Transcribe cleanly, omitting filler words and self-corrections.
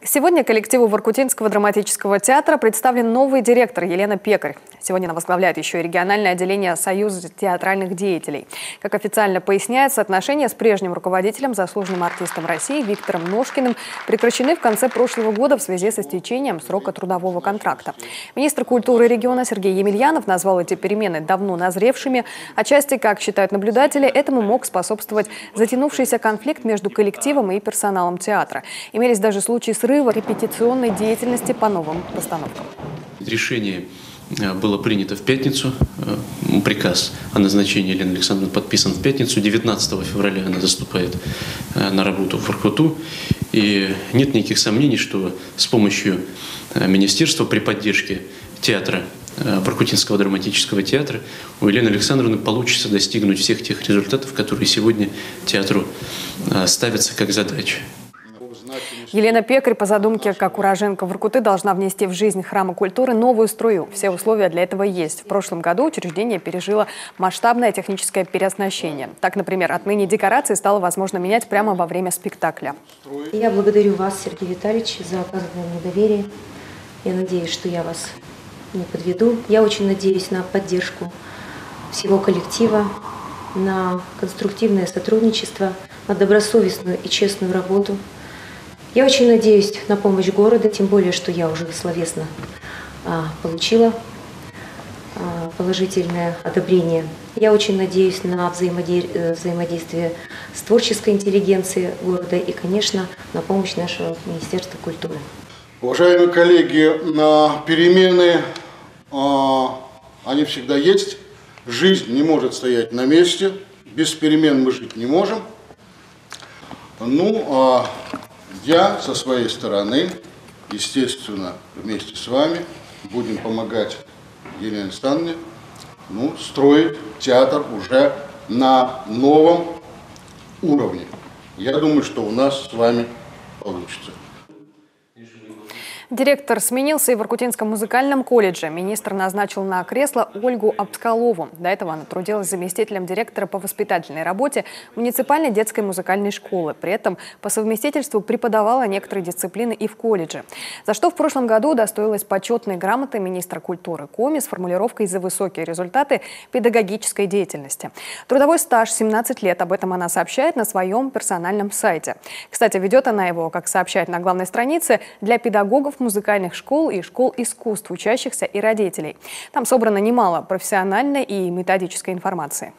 Сегодня коллективу Воркутинского драматического театра представлен новый директор Елена Пекарь. Сегодня она возглавляет еще и региональное отделение Союза театральных деятелей. Как официально поясняется, отношения с прежним руководителем, заслуженным артистом России Виктором Ножкиным прекращены в конце прошлого года в связи с истечением срока трудового контракта. Министр культуры региона Сергей Емельянов назвал эти перемены давно назревшими. Отчасти, как считают наблюдатели, этому мог способствовать затянувшийся конфликт между коллективом и персоналом театра. Имелись даже случаи срыва репетиционной деятельности по новым постановкам. Решение было принято в пятницу. Приказ о назначении Елены Александровны подписан в пятницу. 19 февраля она заступает на работу в Воркуту. И нет никаких сомнений, что с помощью министерства при поддержке театра, Воркутинского драматического театра, у Елены Александровны получится достигнуть всех тех результатов, которые сегодня театру ставятся как задача. Елена Пекарь по задумке, как уроженка Воркуты, должна внести в жизнь храма культуры новую струю. Все условия для этого есть. В прошлом году учреждение пережило масштабное техническое переоснащение. Так, например, отныне декорации стало возможно менять прямо во время спектакля. Я благодарю вас, Сергей Витальевич, за оказанное мне доверие. Я надеюсь, что я вас не подведу. Я очень надеюсь на поддержку всего коллектива, на конструктивное сотрудничество, на добросовестную и честную работу. Я очень надеюсь на помощь города, тем более, что я уже словесно получила положительное одобрение. Я очень надеюсь на взаимодействие с творческой интеллигенцией города и, конечно, на помощь нашего Министерства культуры. Уважаемые коллеги, перемены, они всегда есть. Жизнь не может стоять на месте. Без перемен мы жить не можем. Я со своей стороны, естественно, вместе с вами будем помогать Елене Александровне строить театр уже на новом уровне. Я думаю, что у нас с вами получится. Директор сменился и в Воркутинском музыкальном колледже. Министр назначил на кресло Ольгу Абскалову. До этого она трудилась заместителем директора по воспитательной работе муниципальной детской музыкальной школы. При этом по совместительству преподавала некоторые дисциплины и в колледже. За что в прошлом году удостоилась почетной грамоты министра культуры Коми с формулировкой «за высокие результаты педагогической деятельности». Трудовой стаж 17 лет. Об этом она сообщает на своем персональном сайте. Кстати, ведет она его, как сообщает на главной странице, для педагогов музыкальных школ и школ искусств, учащихся и родителей. Там собрано немало профессиональной и методической информации.